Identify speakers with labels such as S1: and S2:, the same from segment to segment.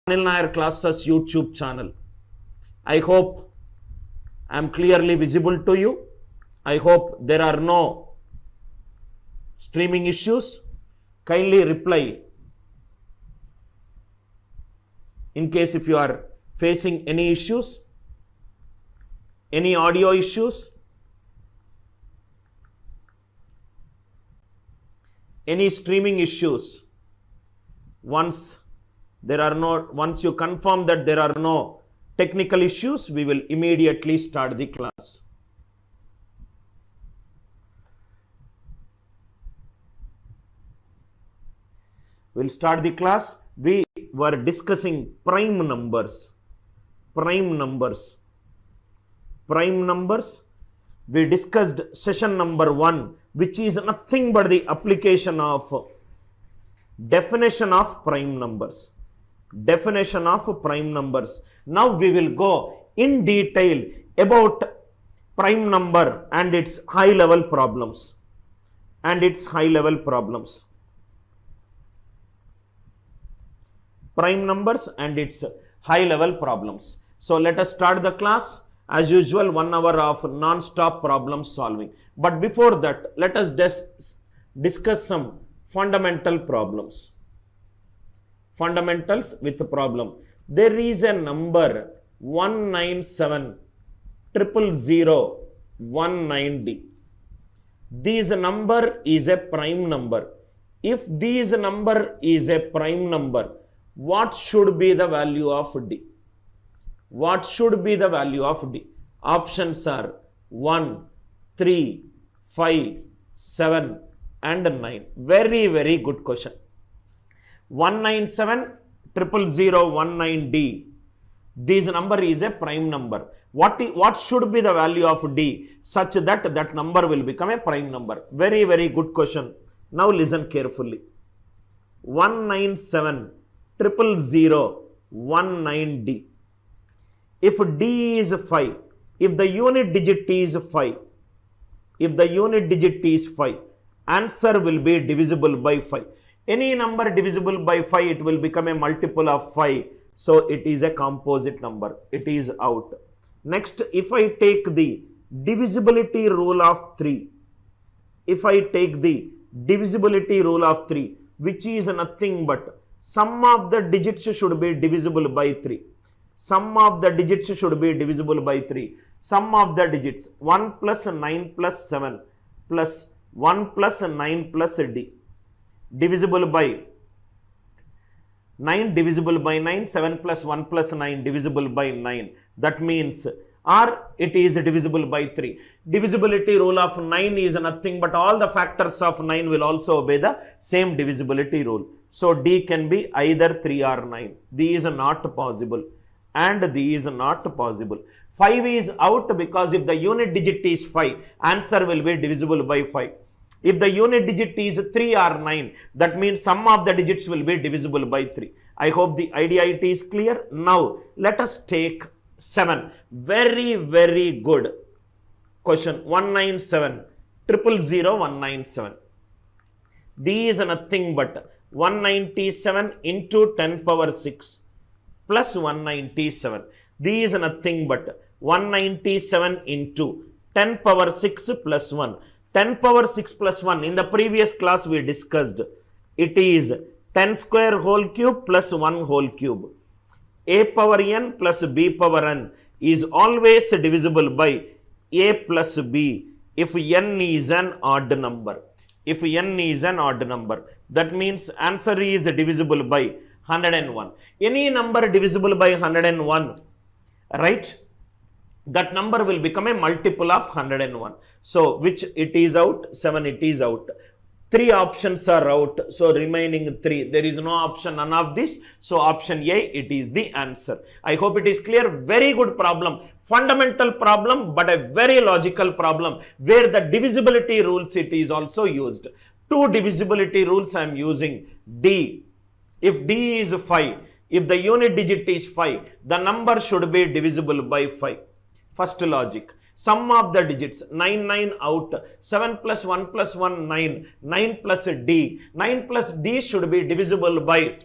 S1: Anil Nair Classes YouTube channel. I hope I am clearly visible to you. I hope there are no streaming issues. Kindly reply in case if you are facing any issues, any audio issues, any streaming issues. Once you confirm that there are no technical issues, we will immediately start the class. We'll start the class. We were discussing prime numbers. We discussed session number 1, which is nothing but the application of definition of prime numbers. Now we will go in detail about prime number and its high level problems. Prime numbers and its high level problems. So let us start the class. As usual, 1 hour of non-stop problem solving. But before that, let us discuss some fundamental problems. Fundamentals with problem. There is a number 197000190. This number is a prime number. If this number is a prime number, what should be the value of D? Options are 1, 3, 5, 7 and 9. Very, very good question. 197000190. This number is a prime number. What should be the value of D such that that number will become a prime number? Very, very good question. Now listen carefully. 197000190. If D is 5, if the unit digit is 5, answer will be divisible by 5. Any number divisible by 5, it will become a multiple of 5. So it is a composite number. It is out. Next, if I take the divisibility rule of 3, which is nothing but sum of the digits should be divisible by 3. Sum of the digits 1 plus 9 plus 7 plus 1 plus 9 plus D. Divisible by 9, divisible by 9, 7 plus 1 plus 9, divisible by 9. That means, or it is divisible by 3. Divisibility rule of 9 is nothing but all the factors of 9 will also obey the same divisibility rule. So D can be either 3 or 9. These are not possible. And these are not possible. 5 is out because if the unit digit is 5, answer will be divisible by 5. If the unit digit is 3 or 9, that means sum of the digits will be divisible by 3. I hope the idea it is clear. Now, let us take 7. Very, very good question. 197000197. These are nothing but 197 into 10 power 6 plus 197. These are nothing but 197 into 10 power 6 plus 1. 10 power 6 plus 1, in the previous class we discussed, it is 10 square whole cube plus 1 whole cube. A power n plus b power n is always divisible by a plus b if n is an odd number. That means answer is divisible by 101. Any number divisible by 101, right? That number will become a multiple of 101. So, which it is out? 7 it is out. 3 options are out. So, remaining 3. There is no option, none of this. So, option A, it is the answer. I hope it is clear. Very good problem. Fundamental problem, but a very logical problem where the divisibility rules it is also used. 2 divisibility rules I am using. D. If D is 5, if the unit digit is 5, the number should be divisible by 5. First logic. Sum of the digits, 9 out, 7 plus 1 plus 1, 9 plus D. 9 plus D should be divisible by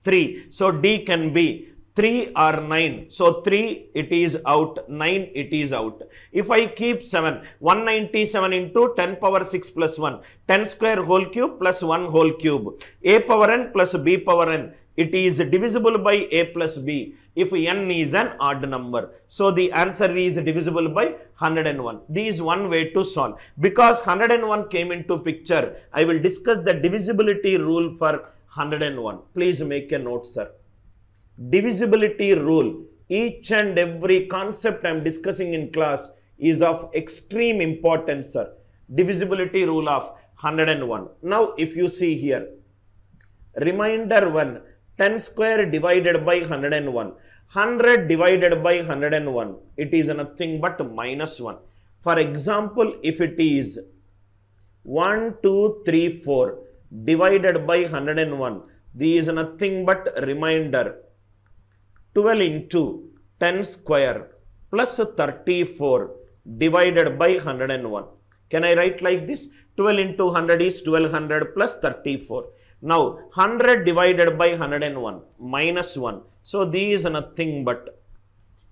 S1: 3. So D can be 3 or 9. So 3 it is out, 9 it is out. If I keep 7, 197 into 10 power 6 plus 1, 10 square whole cube plus 1 whole cube. A power n plus B power n. It is divisible by A plus B if n is an odd number. So the answer is divisible by 101. This is one way to solve. Because 101 came into picture, I will discuss the divisibility rule for 101. Please make a note, sir. Divisibility rule. Each and every concept I am discussing in class is of extreme importance, sir. Divisibility rule of 101. Now, if you see here, reminder 1, 10 square divided by 101. 100 divided by 101. It is nothing but minus 1. For example, if it is 1, 2, 3, 4 divided by 101, this is nothing but remainder 12 into 10 square plus 34 divided by 101. Can I write like this? 12 into 100 is 1200 plus 34. Now 100 divided by 101 minus 1. So this is nothing but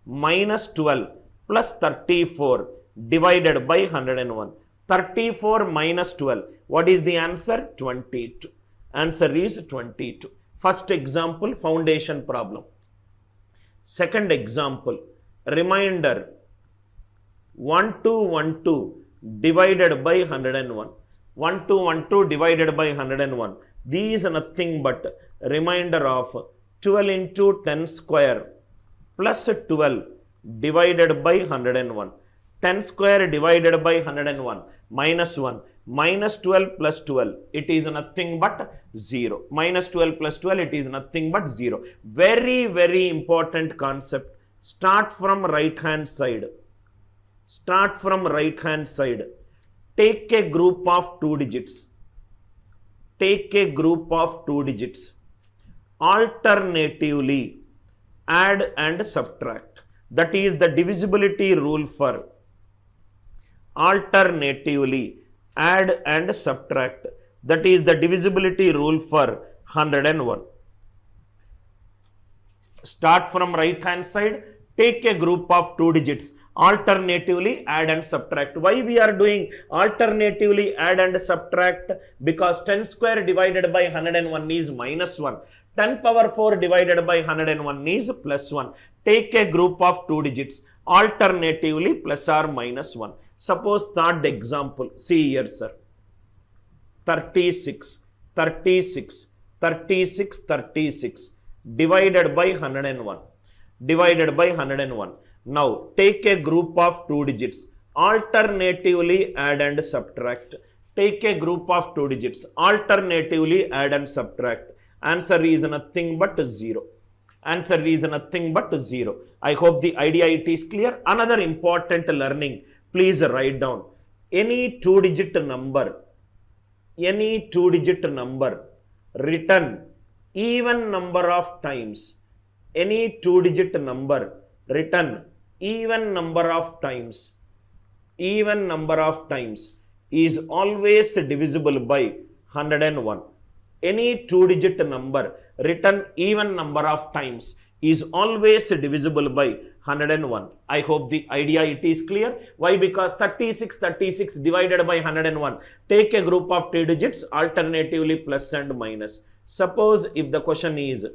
S1: minus 12 plus 34 divided by 101. 34 minus 12. What is the answer? 22. Answer is 22. First example, foundation problem. Second example, reminder 1212 divided by 101. 1212 divided by 101. These are nothing but remainder of 12 into 10 square plus 12 divided by 101. 10 square divided by 101 minus 1. Minus 12 plus 12, it is nothing but 0. Minus 12 plus 12, it is nothing but 0. Very, very important concept. Start from right hand side. Start from right hand side. Take a group of 2 digits. Take a group of 2 digits. Alternatively add and subtract. That is the divisibility rule for alternatively add and subtract. That is the divisibility rule for 101. Start from right hand side. Take a group of 2 digits. Alternatively add and subtract. Why we are doing alternatively add and subtract? Because 10 square divided by 101 is minus 1. 10 power 4 divided by 101 is plus 1. Take a group of 2 digits. Alternatively plus or minus 1. Suppose third example. See here, sir. 36, 36, 36, 36 divided by 101. Divided by 101. Now, take a group of 2 digits. Alternatively add and subtract. Take a group of 2 digits. Alternatively add and subtract. Answer is nothing but 0. Answer is nothing but 0. I hope the idea it is clear. Another important learning. Please write down. Any 2-digit number written even number of times. Any 2-digit number written even number of times is always divisible by 101. Any 2-digit number written even number of times is always divisible by 101. I hope the idea it is clear. Why? Because 36 divided by 101. Take a group of 2 digits, alternatively plus and minus. Suppose if the question is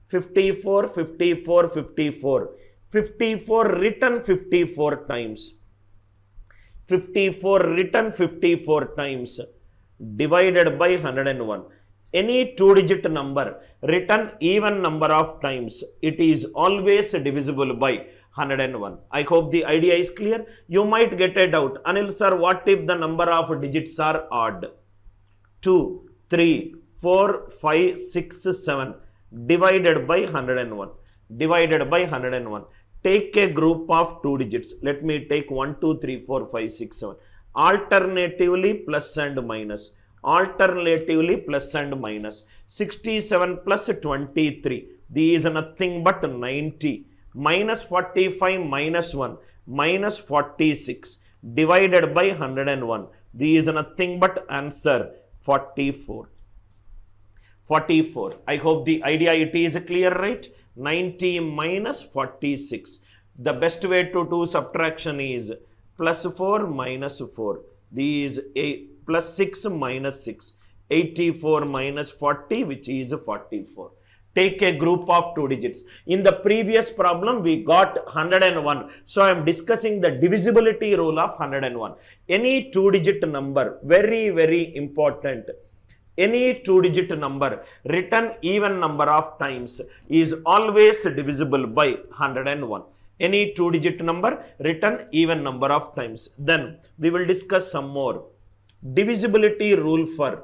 S1: 54, 54, 54. 54 written 54 times. 54 written 54 times divided by 101. Any 2-digit number written even number of times, it is always divisible by 101. I hope the idea is clear. You might get a doubt. Anil sir, what if the number of digits are odd? 2, 3, 4, 5, 6, 7 divided by 101. Divided by 101. Take a group of 2 digits. Let me take 1, 2, 3, 4, 5, 6, 7. Alternatively plus and minus. Alternatively plus and minus. 67 plus 23. These are nothing but 90. Minus 45 minus 1. Minus 46. Divided by 101. These are nothing but answer 44. 44. I hope the idea it is clear, right? 90 minus 46. The best way to do subtraction is plus 4 minus 4. These plus 6 minus 6. 84 minus 40, which is 44. Take a group of 2 digits. In the previous problem, we got 101. So I am discussing the divisibility rule of 101. Any 2-digit number, very, very important. Any 2-digit number written even number of times is always divisible by 101. Any 2-digit number written even number of times. Then we will discuss some more. Divisibility rule for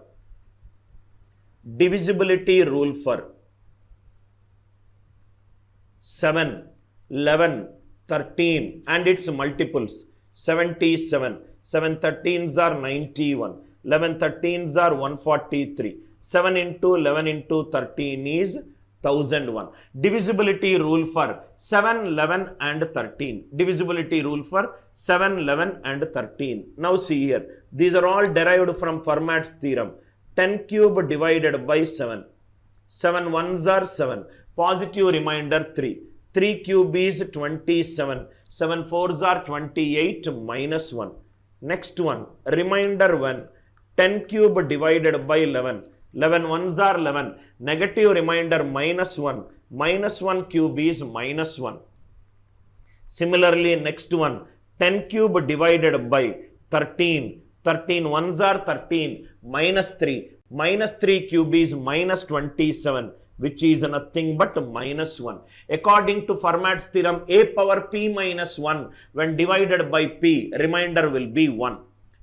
S1: 7, 11, 13 and its multiples. 77. 7 13s are 91. 11 13s are 143. 7 into 11 into 13 is 1001. Divisibility rule for 7, 11 and 13. Divisibility rule for 7, 11 and 13. Now see here. These are all derived from Fermat's theorem. 10 cube divided by 7. 7 ones are 7. Positive remainder 3. 3 cube is 27. 7 fours are 28 minus 1. Next one. Remainder 1. 10 cube divided by 11. 11 ones are 11. Negative remainder minus 1. Minus 1 cube is minus 1. Similarly, next one. 10 cube divided by 13. 13 ones are 13. Minus 3. Minus 3 cube is minus 27. Which is nothing but minus 1. According to Fermat's theorem, a power p minus 1 when divided by p, remainder will be 1.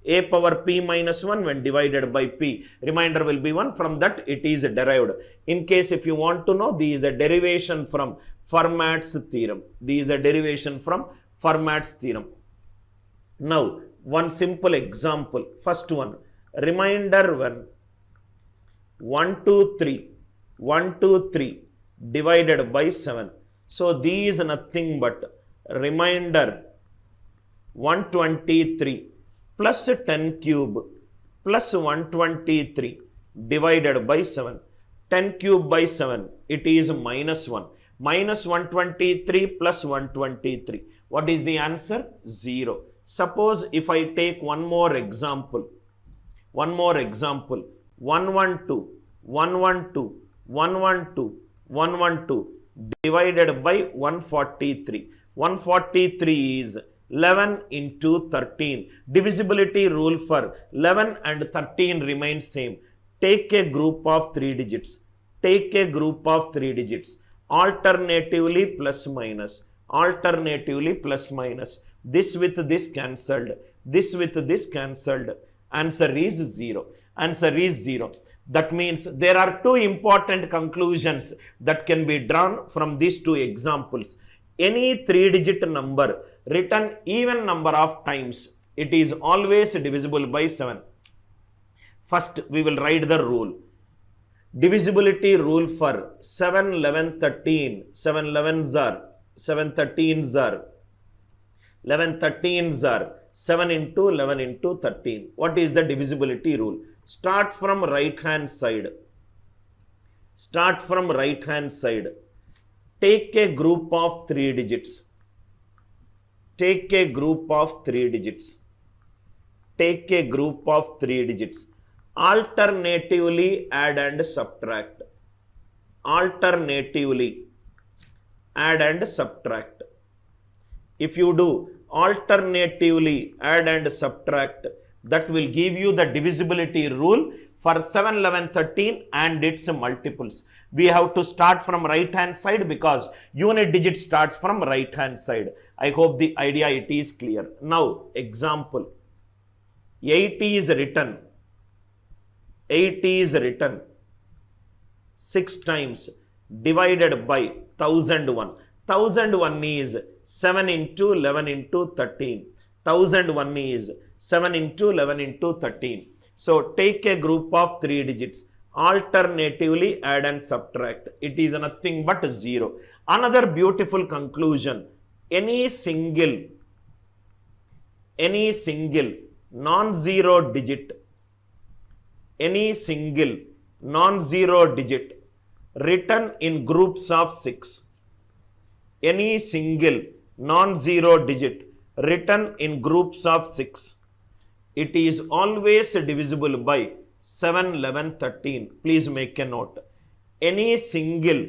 S1: A power p minus 1 when divided by p, remainder will be 1. From that it is derived. In case if you want to know, this is a derivation from Fermat's theorem. This is a derivation from Fermat's theorem. Now, one simple example. First one, remainder 1, 1, 2, 3. 1, 2, 3 divided by 7. So, these is nothing but remainder 123 plus 10 cube plus 123 divided by 7. 10 cube by 7, it is minus 1. Minus 123 plus 123. What is the answer? 0. Suppose if I take one more example. 112, 112, 112, 112 divided by 143. 143 is 11 into 13. Divisibility rule for 11 and 13 remains same. Take a group of 3 digits. Take a group of 3 digits. Alternatively plus minus. Alternatively plus minus. This with this cancelled. This with this cancelled. Answer is 0. Answer is 0. That means there are two important conclusions that can be drawn from these two examples. Any 3-digit number written even number of times, it is always divisible by 7. First, we will write the rule. Divisibility rule for 7, 11, 13. 7 11s are, 7 13s are, 11 13s are 7 into 11 into 13. What is the divisibility rule? Start from right hand side. Start from right hand side. Take a group of 3 digits. Take a group of 3 digits. Take a group of 3 digits. Alternatively add and subtract. Alternatively add and subtract. If you do alternatively add and subtract, that will give you the divisibility rule for 7, 11, 13 and its multiples. We have to start from right hand side because unit digit starts from right hand side. I hope the idea it is clear. Now, example. 8 is written. 8 is written 6 times divided by 1001. 1001 is 7 into 11 into 13. 1001 is 7 into 11 into 13. So, take a group of 3 digits. Alternatively add and subtract. It is nothing but 0. Another beautiful conclusion. Any single non-zero digit. Any single non-zero digit written in groups of 6. Any single non-zero digit written in groups of 6. It is always divisible by 7, 11, 13. Please make a note. Any single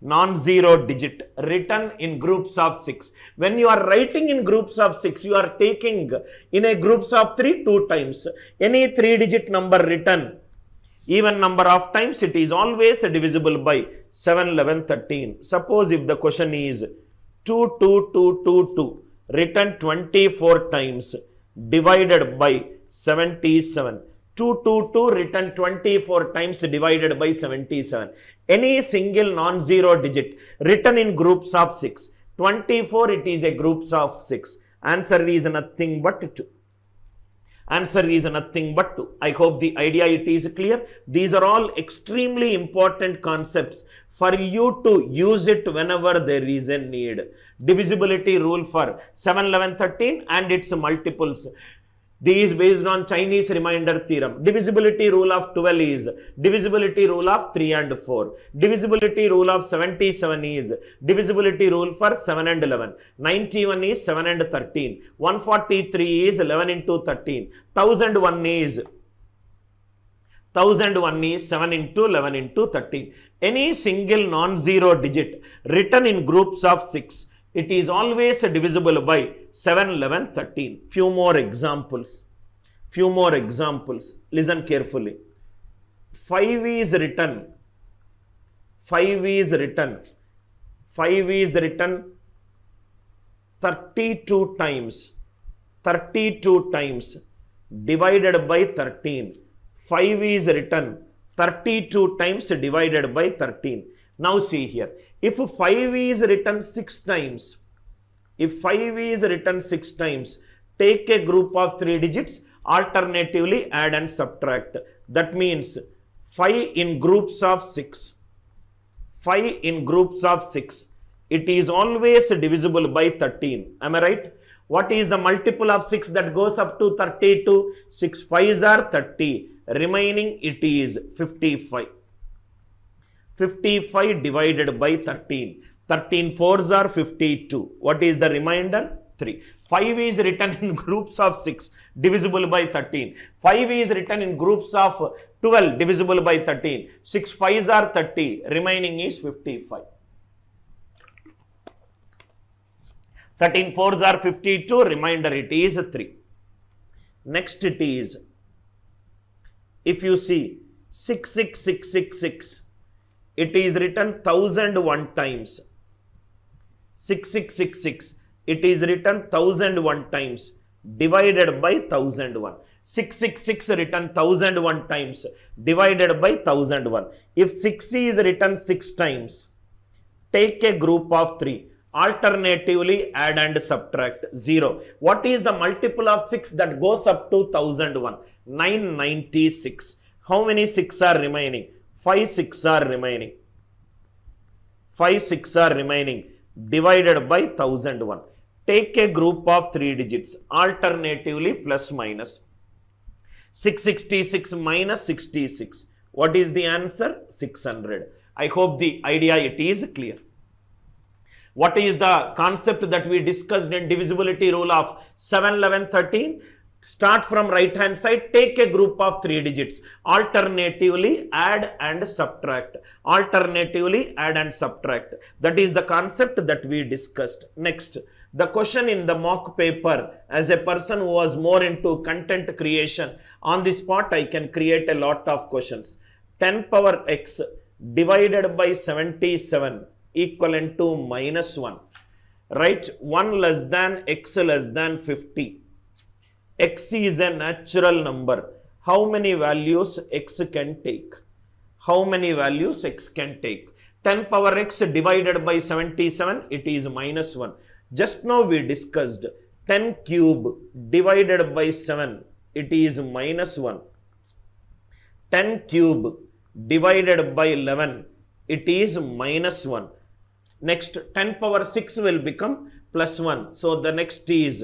S1: non-zero digit written in groups of 6. When you are writing in groups of 6, you are taking in a groups of 3 2 times. Any 3-digit number written even number of times, it is always divisible by 7, 11, 13. Suppose if the question is 2 2 2 2 2 written 24 times divided by 77. 2 2 2 written 24 times divided by 77. Any single non-zero digit written in groups of 6. 24, it is a groups of 6. Answer is nothing but 2. Answer is nothing but 2. I hope the idea it is clear. These are all extremely important concepts for you to use it whenever there is a need. Divisibility rule for 7, 11, 13 and its multiples. These based on Chinese remainder theorem. Divisibility rule of 12 is divisibility rule of 3 and 4. Divisibility rule of 77 is divisibility rule for 7 and 11. 91 is 7 and 13. 143 is 11 into 13. 1001 is 7 into 11 into 13. Any single non-zero digit written in groups of 6. It is always divisible by 7, 11, 13. Few more examples. Listen carefully. 5 is written 32 times. Divided by 13. 5 is written 32 times divided by 13. Now see here. If 5 is written 6 times, take a group of 3 digits, alternatively add and subtract. That means 5 in groups of 6. It is always divisible by 13. Am I right? What is the multiple of 6 that goes up to 32? 6 5s are 30. Remaining it is 55. 55 divided by 13. 13 4s are 52. What is the remainder? 3. 5 is written in groups of 6, divisible by 13. 5 is written in groups of 12, divisible by 13. 6 5s are 30. Remaining is 55. 13 4s are 52. Remainder it is 3. Next it is, if you see 66666, it is written 1001 times. 6666, it is written 1001 times divided by 1001. 666 written 1001 times divided by 1001. If 6 is written 6 times, take a group of 3. Alternatively add and subtract 0. What is the multiple of 6 that goes up to 1001? 996. How many 6 are remaining? 5 6 are remaining. 5 6 are remaining divided by 1001. Take a group of 3 digits, alternatively plus minus. 666 minus 66. What is the answer? 600. I hope the idea it is clear. What is the concept that we discussed in divisibility rule of 7, 11, 13? Start from right hand side, take a group of 3 digits, alternatively add and subtract. Alternatively add and subtract. That is the concept that we discussed. Next, the question in the mock paper, as a person who was more into content creation, on the spot I can create a lot of questions. 10 power x divided by 77 equivalent to minus 1. Right? 1 less than x less than 50. X is a natural number. How many values x can take? How many values x can take? 10 power x divided by 77, it is minus 1. Just now we discussed 10 cube divided by 7, it is minus 1. 10 cube divided by 11, it is minus 1. Next, 10 power 6 will become plus 1. So the next is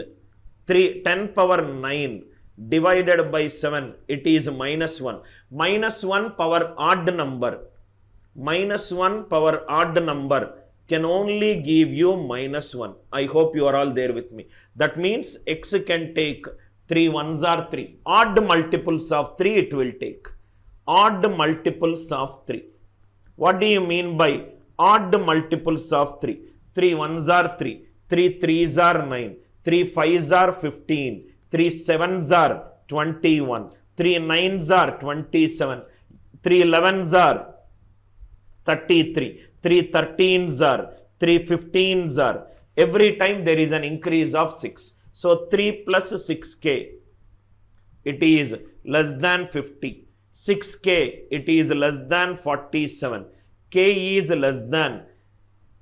S1: 10 power 9 divided by 7, it is minus 1. Minus 1 power odd number. Minus 1 power odd number can only give you minus 1. I hope you are all there with me. That means x can take 3 ones are 3. Odd multiples of 3 it will take. Odd multiples of 3. What do you mean by odd multiples of 3? 3 ones are 3. 3 threes are 9. 3 fives are 15. 3 sevens are 21. 3 nines are 27. 3 elevens are 33. 3 13s are, 3 15s are. Every time there is an increase of 6. So 3 plus 6k, it is less than 50. 6k, it is less than 47. K is less than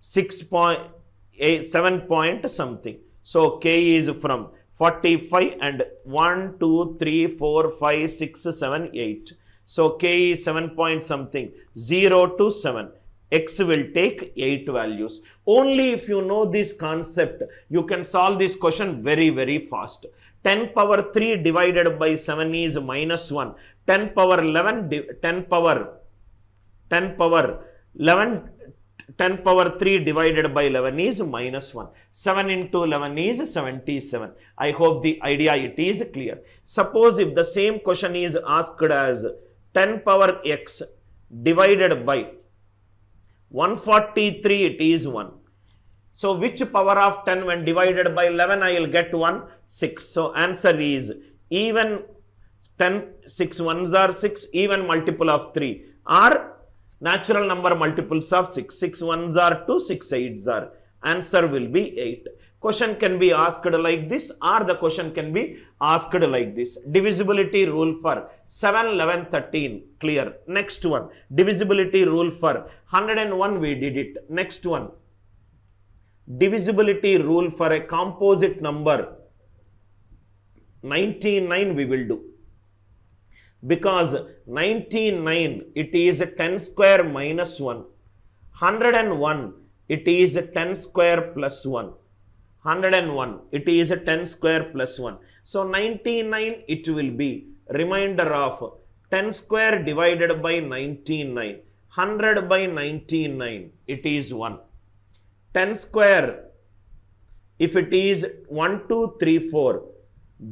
S1: 7 point something. So k is from 45 and 1, 2, 3, 4, 5, 6, 7, 8. So k is 7 point something, 0 to 7. X will take 8 values. Only if you know this concept, you can solve this question very, very fast. 10 power 3 divided by 7 is minus 1. 10 power 11, 10 power 3 divided by 11 is minus 1. 7 into 11 is 77. I hope the idea it is clear. Suppose if the same question is asked as 10 power x divided by 143, it is 1. So which power of 10 when divided by 11 I will get 1? 6. So answer is even 10, 6 ones are 6, even multiple of 3 are natural number multiples of 6. 6 ones are 2, 6 eights are. Answer will be 8. Question can be asked like this, or the question can be asked like this. Divisibility rule for 7, 11, 13. Clear. Next one. Divisibility rule for 101. We did it. Next one. Divisibility rule for a composite number 99 we will do. Because 99 it is 10 square minus 1. 101 it is 10 square plus 1. 101 it is 10 square plus 1. So 99 it will be remainder of 10 square divided by 99. 100 by 99 it is 1. 10 square if it is 1, 2, 3, 4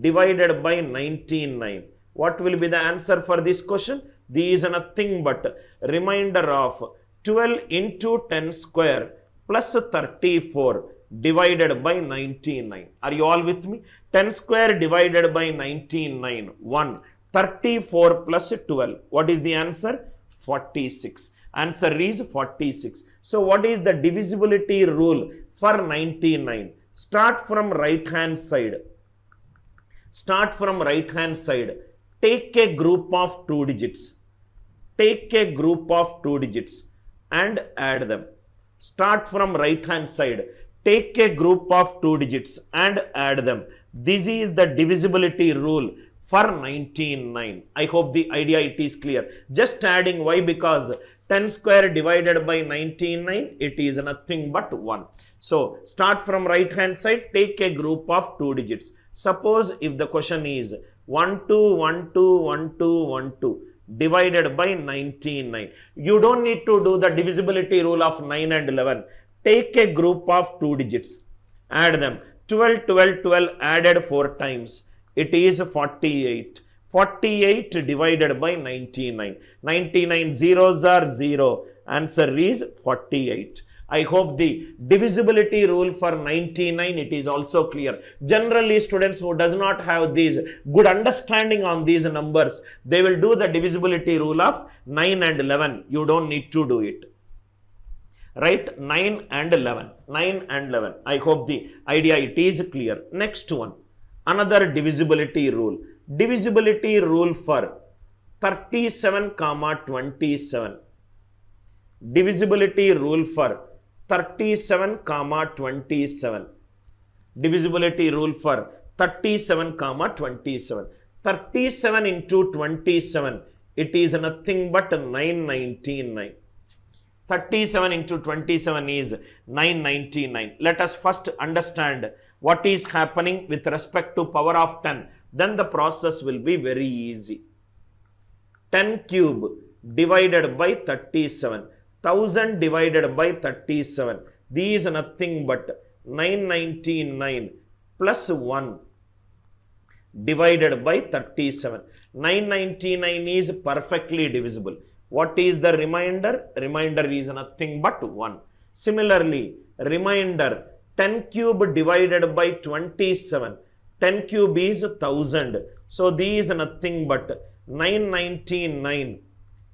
S1: divided by 99. What will be the answer for this question? This is nothing but remainder of 12 into 10 square plus 34 divided by 99. Are you all with me? 10 square divided by 99, 1. 34 plus 12. What is the answer? 46. Answer is 46. So what is the divisibility rule for 99? Start from right hand side. Start from right hand side. Take a group of 2 digits. Take a group of 2 digits and add them. Start from right hand side. Take a group of 2 digits and add them. This is the divisibility rule for 99. I hope the idea it is clear. Just adding. Why? Because 10 square divided by 99, it is nothing but 1. So start from right hand side. Take a group of 2 digits. Suppose if the question is 1, 2, 1, 2, 1, 2, 1, 2 divided by 99. You don't need to do the divisibility rule of 9 and 11. Take a group of 2 digits, add them. 12, 12, 12 added 4 times. It is 48. 48 divided by 99. 99 zeros are 0. Answer is 48. I hope the divisibility rule for 99 it is also clear. Generally students who does not have these good understanding on these numbers, they will do the divisibility rule of 9 and 11. You don't need to do it. Right? 9 and 11. 9 and 11. I hope the idea it is clear. Next one. Another divisibility rule. Divisibility rule for 37, 27. Divisibility rule for 37, 27. Divisibility rule for 37, 27. 37 into 27. It is nothing but 999. 37 into 27 is 999. Let us first understand what is happening with respect to power of 10. then the process will be very easy. 10 cube divided by 37, 1000 divided by 37, these are nothing but 999 plus 1 divided by 37. 999 is perfectly divisible. What is the remainder? Remainder is nothing but 1. Similarly, remainder 10 cube divided by 27. 10 cube is 1000. So these are nothing but 999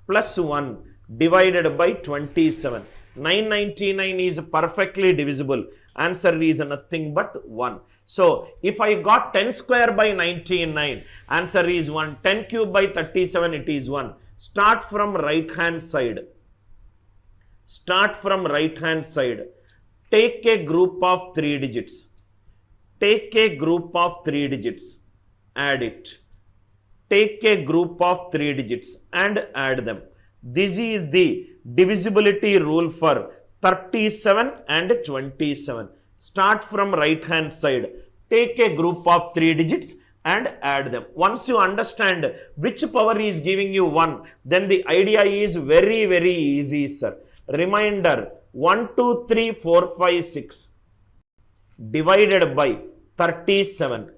S1: plus 1 divided by 27. 999 is perfectly divisible. Answer is nothing but 1. So if I got 10 square by 99, answer is 1. 10 cube by 37, it is 1. Start from right hand side. Start from right hand side. Take a group of 3 digits. Take a group of 3 digits. Add it. Take a group of 3 digits and add them. This is the divisibility rule for 37 and 27. Start from right hand side. Take a group of 3 digits and add them. Once you understand which power is giving you 1, then the idea is very, very easy, sir. Reminder 1, 2, 3, 4, 5, 6 divided by 37.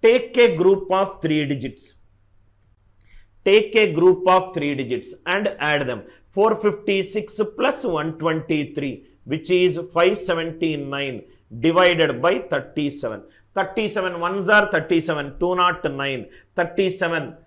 S1: Take a group of 3 digits. Take a group of 3 digits and add them. 456 plus 123, which is 579 divided by 37. 37 ones are 37, 209. 37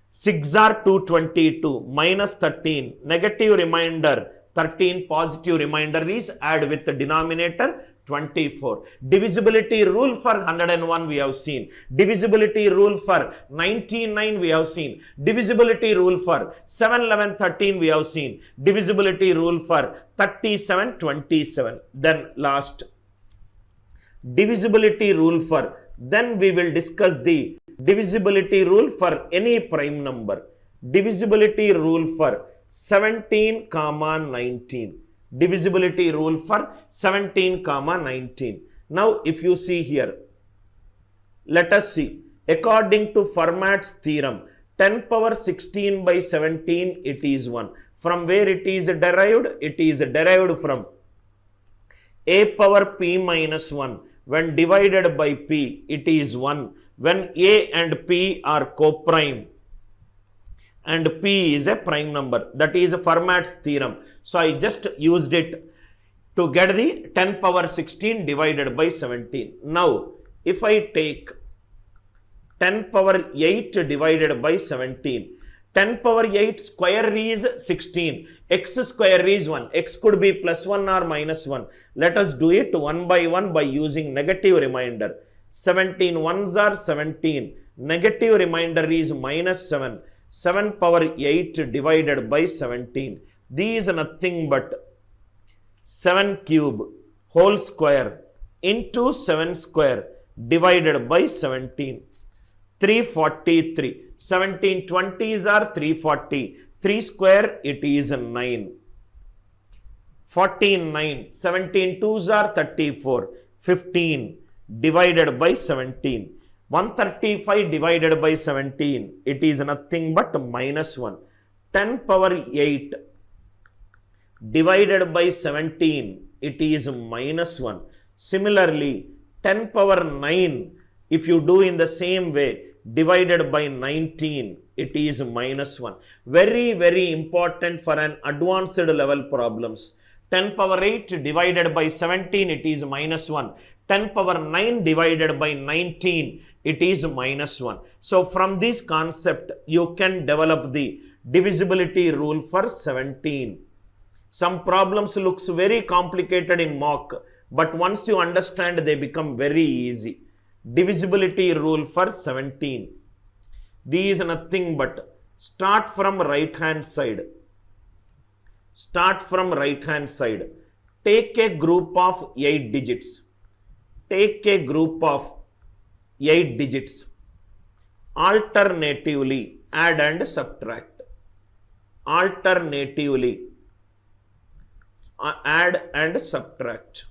S1: 6 are 222 minus 13. Negative remainder 13, positive remainder is add with the denominator 24. Divisibility rule for 101 we have seen. Divisibility rule for 99 we have seen. Divisibility rule for 7, 11, 13 we have seen. Divisibility rule for 37, 27. Then last. Divisibility rule for, then we will discuss the divisibility rule for any prime number. Divisibility rule for 17, 19. Divisibility rule for 17, 19. Now, if you see here, let us see. According to Fermat's theorem, 10 power 16 by 17, it is 1. From where it is derived? It is derived from a power p minus 1. When divided by p, it is 1. When a and p are co-prime and p is a prime number. That is Fermat's theorem. So I just used it to get the 10 power 16 divided by 17. Now, if I take 10 power 8 divided by 17, 10 power 8 square is 16, x square is 1, x could be plus 1 or minus 1. Let us do it one by one by using negative remainder. 17 ones are 17, negative remainder is minus 7, 7 power 8 divided by 17. These are nothing but 7 cube whole square into 7 square divided by 17. 343. 17 20s are 340. 3 square it is 9. 14 9. 17 2s are 34. 15 divided by 17. 135 divided by 17. It is nothing but minus 1. 10 power 8 divided by 17. It is minus 1. Similarly, 10 power 9, if you do in the same way, divided by 19, it is minus 1. Very, very important for an advanced level problems. 10 power 8 divided by 17, it is minus 1. 10 power 9 divided by 19, it is minus 1. So from this concept, you can develop the divisibility rule for 17. Some problems looks very complicated in mock, but once you understand, they become very easy. Divisibility rule for 17. These are nothing but start from right hand side. Start from right hand side. Take a group of 8 digits. Take a group of 8 digits. Alternatively add and subtract. Alternatively add and subtract.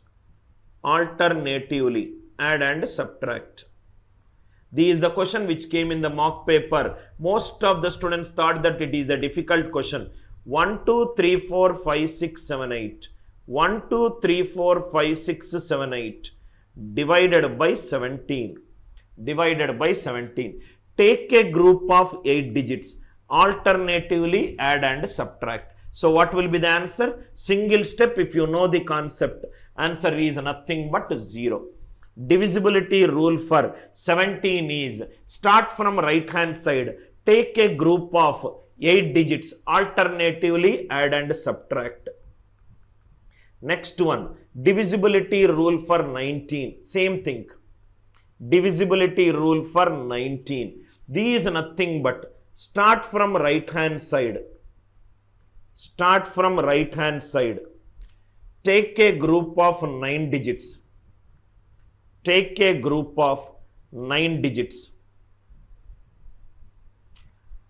S1: Alternatively add and subtract. This is the question which came in the mock paper. Most of the students thought that it is a difficult question. 1, 2, 3, 4, 5, 6, 7, 8. 1, 2, 3, 4, 5, 6, 7, 8. Divided by 17. Divided by 17. Take a group of 8 digits. Alternatively add and subtract. So what will be the answer? Single step if you know the concept. Answer is nothing but 0. Divisibility rule for 17 is, start from right hand side, take a group of 8 digits, alternatively add and subtract. Next one, divisibility rule for 19, same thing. Divisibility rule for 19. These is nothing but, start from right hand side. Start from right hand side. Take a group of 9 digits. Take a group of 9 digits.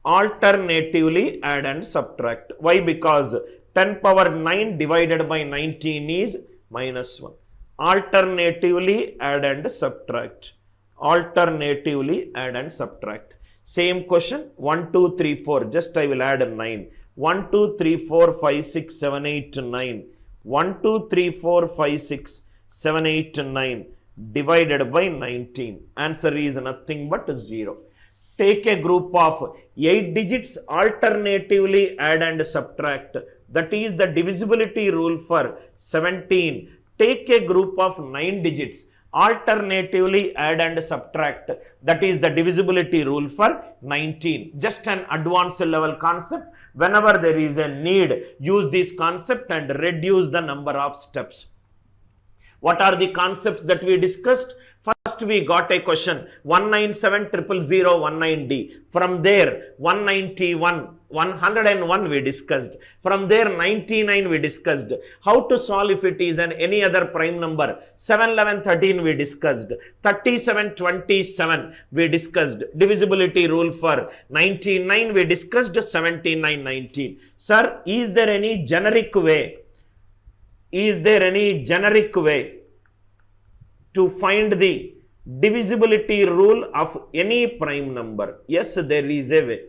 S1: Alternatively add and subtract. Why? Because 10 power 9 divided by 19 is -1. Alternatively add and subtract. Alternatively add and subtract. Same question, 1, 2, 3, 4. Just I will add a 9. 1, 2, 3, 4, 5, 6, 7, 8, 9. 1, 2, 3, 4, 5, 6, 7, 8, 9. Divided by 19. Answer is nothing but 0. Take a group of 8 digits, alternatively add and subtract. That is the divisibility rule for 17. Take a group of 9 digits, alternatively add and subtract. That is the divisibility rule for 19. Just an advanced level concept. Whenever there is a need, use this concept and reduce the number of steps. What are the concepts that we discussed? First we got a question 197000119D. From there 191, 101 we discussed. From there 99 we discussed. How to solve if it is an any other prime number. 7, 11, 13 we discussed. 37, 27 we discussed. Divisibility rule for 99 we discussed. 79, 19. Sir, is there any generic way? Is there any generic way to find the divisibility rule of any prime number? Yes, there is a way.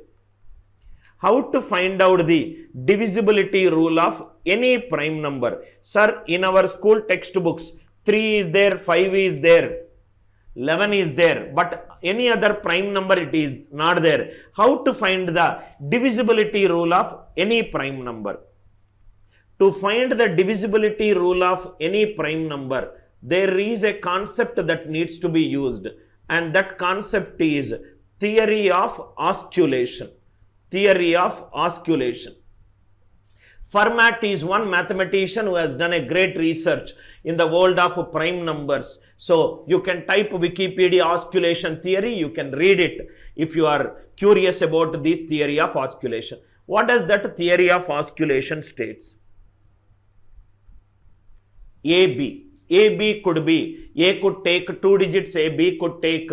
S1: How to find out the divisibility rule of any prime number? Sir, in our school textbooks, 3 is there, 5 is there, 11 is there, but any other prime number it is not there. How to find the divisibility rule of any prime number? To find the divisibility rule of any prime number, there is a concept that needs to be used, and that concept is theory of osculation. Theory of osculation. Fermat is one mathematician who has done a great research in the world of prime numbers. So you can type Wikipedia osculation theory, you can read it if you are curious about this theory of osculation. What does that theory of osculation states? AB. AB could be, A could take 2 digits, AB could take,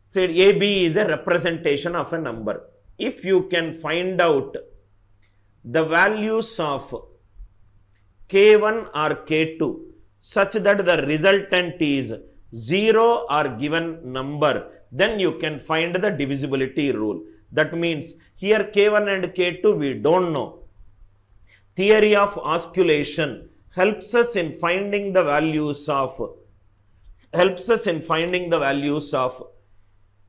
S1: say AB is a representation of a number. If you can find out the values of K1 or K2 such that the resultant is 0 or given number, then you can find the divisibility rule. That means here K1 and K2 we don't know. Theory of osculation helps us in finding the values of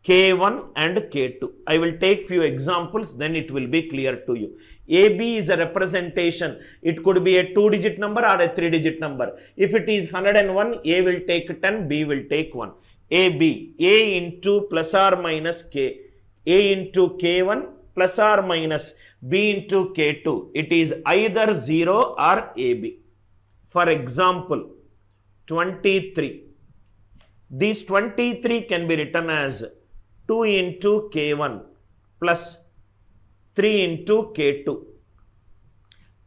S1: K1 and K2. I will take few examples, then it will be clear to you. AB is a representation. It could be a 2-digit number or a 3-digit number. If it is 101, A will take 10, B will take 1. AB, A into plus or minus K, A into K1 plus or minus B into K2. It is either 0 or AB. For example, 23. This 23 can be written as 2 into K1 plus 3 into K2.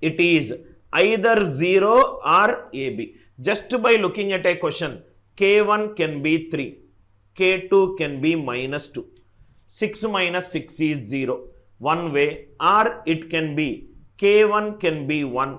S1: It is either 0 or AB. Just by looking at a question, K1 can be 3, K2 can be -2. 6 minus 6 is 0. One way, or it can be K1 can be 1.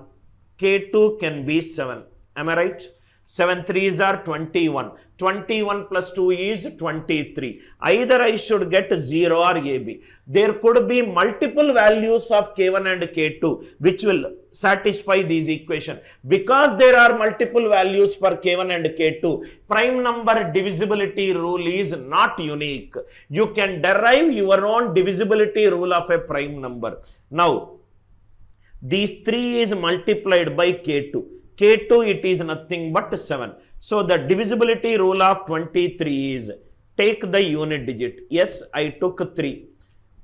S1: K2 can be 7. Am I right? 7 3s are 21. 21 plus 2 is 23. Either I should get 0 or AB. There could be multiple values of K1 and K2 which will satisfy these equation. Because there are multiple values for K1 and K2, prime number divisibility rule is not unique. You can derive your own divisibility rule of a prime number. Now, these 3 is multiplied by K2. K2 it is nothing but 7. So the divisibility rule of 23 is take the unit digit. Yes, I took 3.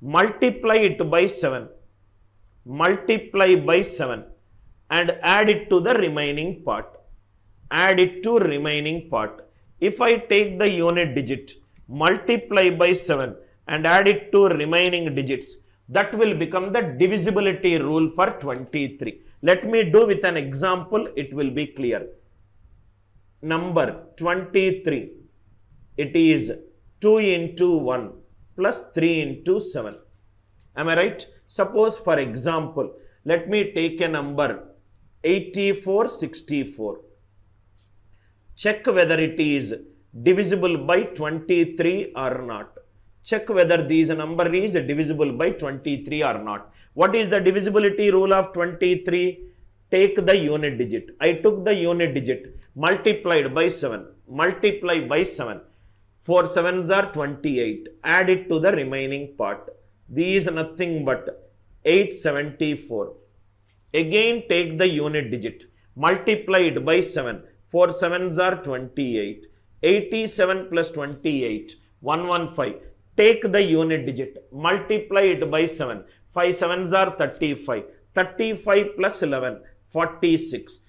S1: Multiply it by 7. Multiply by 7 and add it to the remaining part. Add it to remaining part. If I take the unit digit, multiply by 7 and add it to remaining digits, that will become the divisibility rule for 23. Let me do with an example, it will be clear. Number 23, it is 2 into 1 plus 3 into 7. Am I right? Suppose for example, let me take a number 8464. Check whether it is divisible by 23 or not. Check whether this number is divisible by 23 or not. What is the divisibility rule of 23? Take the unit digit. I took the unit digit, multiplied by 7. Multiply by 7. 4 7s are 28. Add it to the remaining part. This is nothing but 874. Again take the unit digit. Multiply it by 7. 4 7s are 28. 87 plus 28. 115. Take the unit digit. Multiply it by 7. 5 7s are 35. 35 plus 11. 46.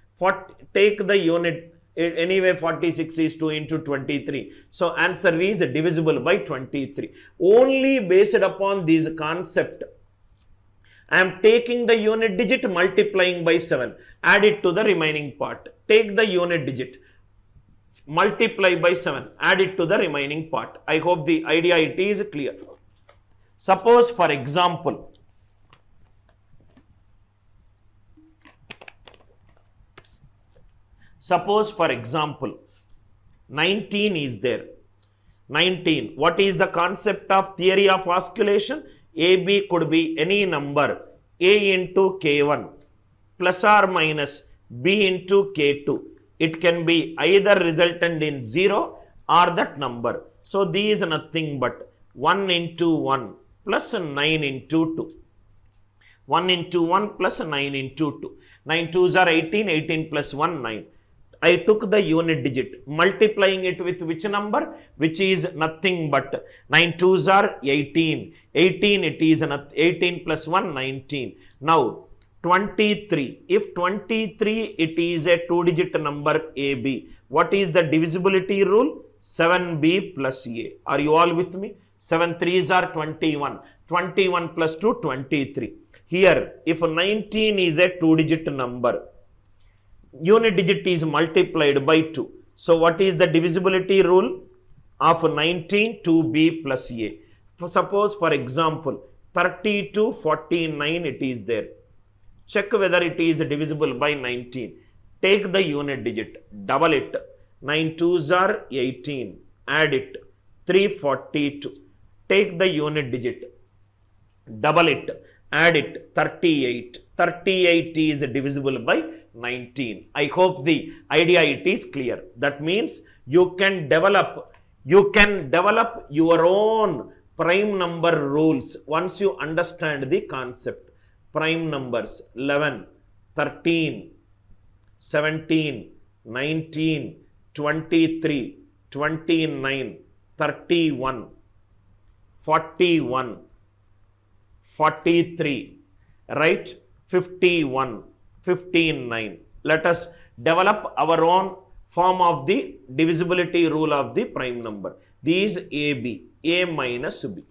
S1: Take the unit. Anyway, 46 is 2 into 23. So answer is divisible by 23. Only based upon this concept, I am taking the unit digit, multiplying by 7. Add it to the remaining part. Take the unit digit, multiply by 7. Add it to the remaining part. I hope the idea it is clear. Suppose for example, Suppose for example, 19 is there. 19. What is the concept of theory of oscillation? AB could be any number A into K1 plus or minus B into K2. It can be either resultant in 0 or that number. So these are nothing but 1 into 1 plus 9 into 2. 1 into 1 plus 9 into 2. 9 2s are 18, 18 plus 1, 9. I took the unit digit, multiplying it with which number? Which is nothing but 9 2s are 18. 18 it is 18 plus 1, 19. Now 23. If 23 it is a 2-digit number AB. What is the divisibility rule? 7B plus A. Are you all with me? 7 3s are 21. 21 plus 2, 23. Here, if 19 is a 2-digit number, unit digit is multiplied by 2. So what is the divisibility rule of 19? 2B plus A. Suppose for example, 32 49 it is there. Check whether it is divisible by 19. Take the unit digit, double it. 9 2s are 18. Add it. 342. Take the unit digit, double it. Add it. 38. 38 is divisible by 19. I hope the idea it is clear. That means you can develop your own prime number rules once you understand the concept. Prime numbers 11, 13, 17, 19, 23, 29, 31, 41, 43, right? 51, 59. Let us develop our own form of the divisibility rule of the prime number. These AB, A minus B.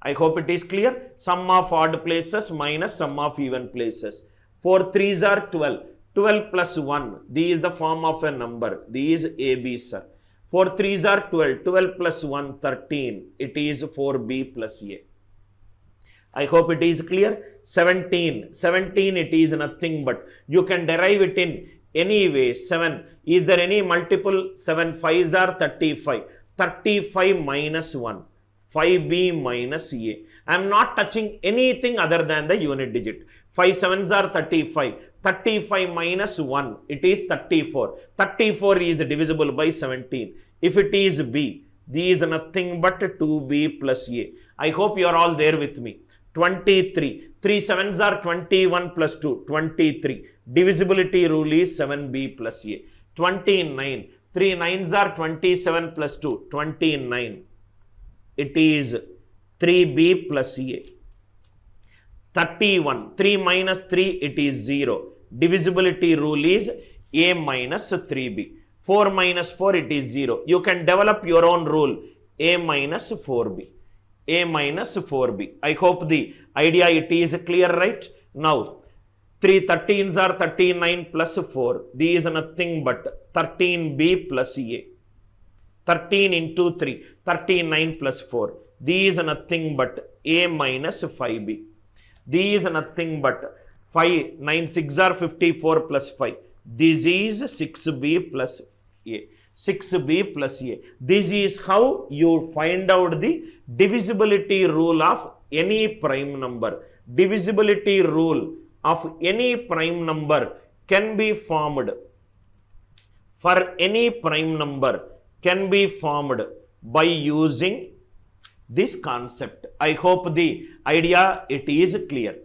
S1: I hope it is clear. Sum of odd places minus sum of even places. 4 3s are 12. 12 plus 1. This is the form of a number. These AB, sir. 4 3s are 12. 12 plus 1, 13. It is 4B plus A. I hope it is clear. 17. 17 it is nothing but you can derive it in Anyway, 7. Is there any multiple? 7 5s are 35. 35 minus 1. 5b minus a. I am not touching anything other than the unit digit. 5 7s are 35. 35 minus 1. It is 34. 34 is divisible by 17. If it is b, this is nothing but 2b plus a. I hope you are all there with me. 23. 3 7s are 21 plus 2. 23. Divisibility rule is 7b plus a. 29. 3 9s are 27 plus 2. 29. It is 3b plus a. 31. 3 minus 3, it is 0. Divisibility rule is a minus 3b. 4 minus 4, it is 0. You can develop your own rule, a minus 4b. A minus 4b. I hope the idea it is clear, right? Now, 3 13s are 39 plus 4. These is nothing but 13b plus a. 13 into 3, 39 plus 4. These is nothing but a minus 5b. These is nothing but 5, 9 6 are 54 plus 5. This is 6b plus a. 6b plus a. This is how you find out the divisibility rule of any prime number. Divisibility rule of any prime number can be formed. For any prime number can be formed by using this concept. I hope the idea it is clear.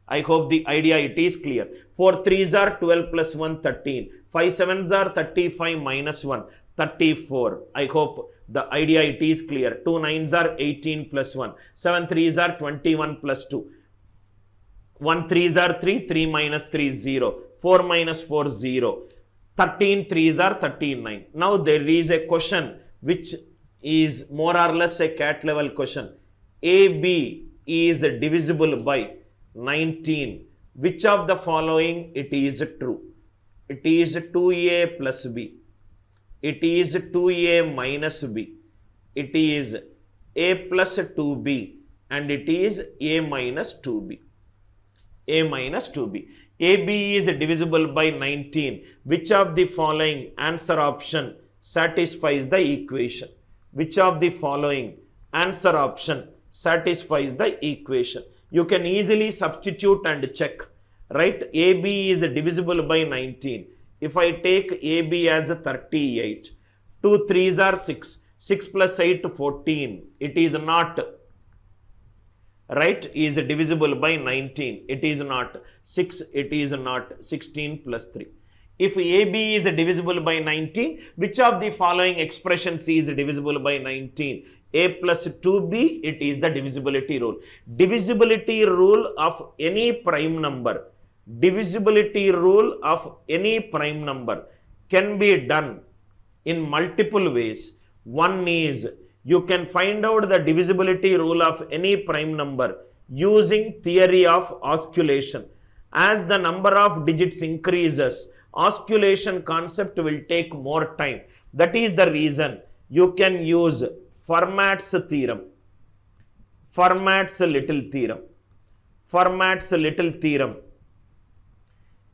S1: I hope the idea it is clear. 4 3s are 12 plus 1 13. 5 7s are 35 minus 1 34. I hope the idea it is clear. 2 9s are 18 plus 1. 7 3s are 21 plus 2. 1 3s are 3. 3 minus 3 is 0. 4 minus 4 0. 13 3s are 39. Now there is a question which is more or less a CAT level question. AB is divisible by 19. Which of the following it is true? It is 2a plus b. It is 2a minus b. It is a plus 2b. And it is a minus 2b. A minus 2b. AB is divisible by 19. Which of the following answer option satisfies the equation? Which of the following answer option satisfies the equation? You can easily substitute and check, right? AB is divisible by 19. If I take AB as 38, 2 3s are 6, 6 plus 8 14. It is not, right? Is divisible by 19. It is not 6. It is not 16 plus 3. If AB is divisible by 19, which of the following expressions is divisible by 19? A plus 2b, it is the divisibility rule. Divisibility rule of any prime number. Divisibility rule of any prime number can be done in multiple ways. One is you can find out the divisibility rule of any prime number using theory of osculation. As the number of digits increases, osculation concept will take more time. That is the reason you can use Fermat's theorem. Fermat's little theorem. Fermat's little theorem.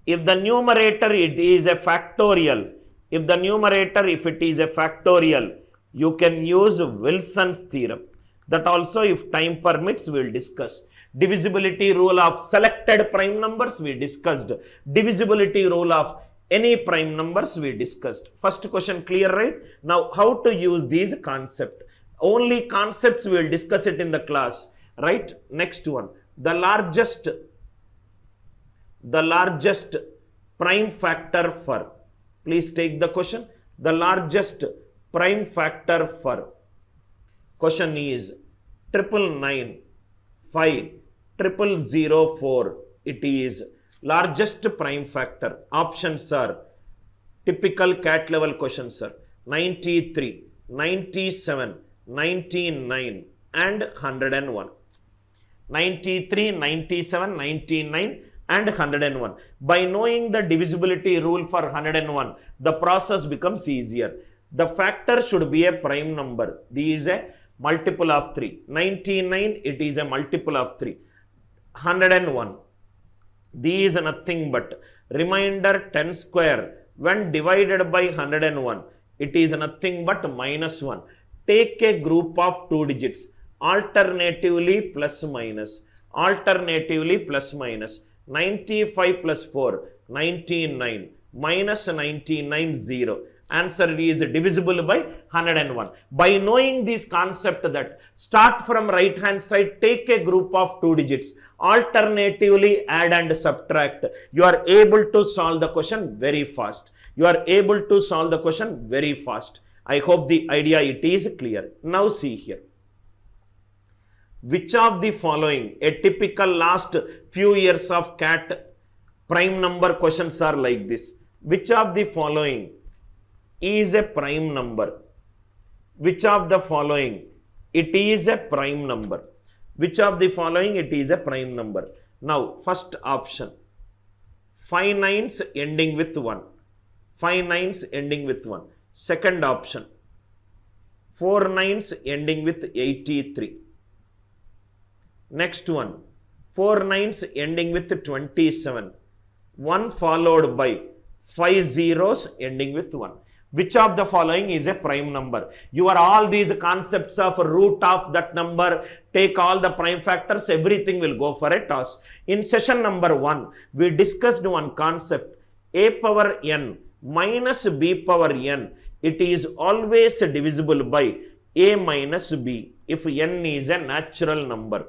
S1: If the numerator it is a factorial, if the numerator if it is a factorial, you can use Wilson's theorem. That also, if time permits, we will discuss. Divisibility rule of selected prime numbers we discussed. Divisibility rule of any prime numbers we discussed. First question clear, right? Now how to use these concepts. Only concepts we will discuss it in the class, right? Next one. The largest prime factor for. Please take the question. The largest prime factor for. Question is 999, 5004. It is largest prime factor. Options are typical CAT level questions, sir. 93, 97, 99 and 101. 93, 97, 99 and 101. By knowing the divisibility rule for 101, the process becomes easier. The factor should be a prime number. This is a multiple of 3. 99, it is a multiple of 3. 101. This is nothing but remainder 10 square When divided by 101, it is nothing but minus 1. Take a group of 2 digits, alternatively plus minus, alternatively plus minus. 95 plus 4, 99, minus 99, 0. Answer is divisible by 101. By knowing this concept that start from right hand side, take a group of 2 digits, alternatively add and subtract, you are able to solve the question very fast. You are able to solve the question very fast. I hope the idea it is clear. Now see here. Which of the following, a typical last few years of CAT prime number questions are like this. Which of the following is a prime number? Which of the following it is a prime number? Which of the following it is a prime number? Now, first option, 5 nines ending with 1. 5 nines ending with 1. Second option, 4 nines ending with 83. Next one, 4 nines ending with 27. 1 followed by 5 zeros ending with 1. Which of the following is a prime number? You are all these concepts of root of that number, take all the prime factors, everything will go for a toss. In session number 1, we discussed one concept, a power n minus b power n. It is always divisible by a minus b if n is a natural number.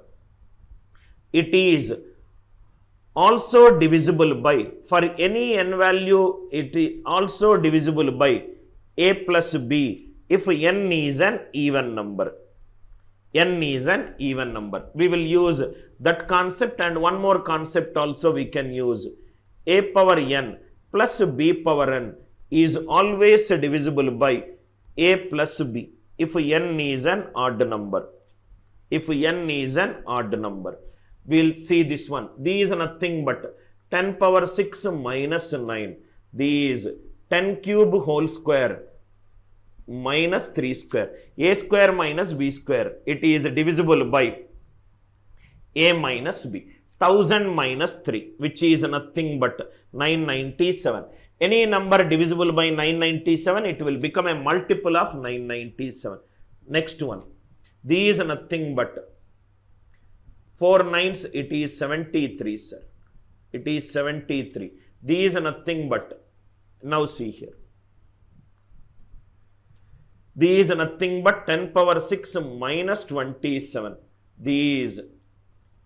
S1: It is also divisible by, for any n value, it is also divisible by a plus b if n is an even number. N is an even number. We will use that concept, and one more concept also we can use. A power n plus b power n is always divisible by a plus b if n is an odd number. If n is an odd number. We'll see this one. These are nothing but 10 power 6 minus 9. These 10 cube whole square minus 3 square. A square minus b square. It is divisible by a minus b. 1000 minus 3, which is nothing but 997. Any number divisible by 997, it will become a multiple of 997. Next one. These are nothing but 4 nines, it is 73, sir. It is 73. These are nothing but, now see here. These are nothing but 10 power 6 minus 27. These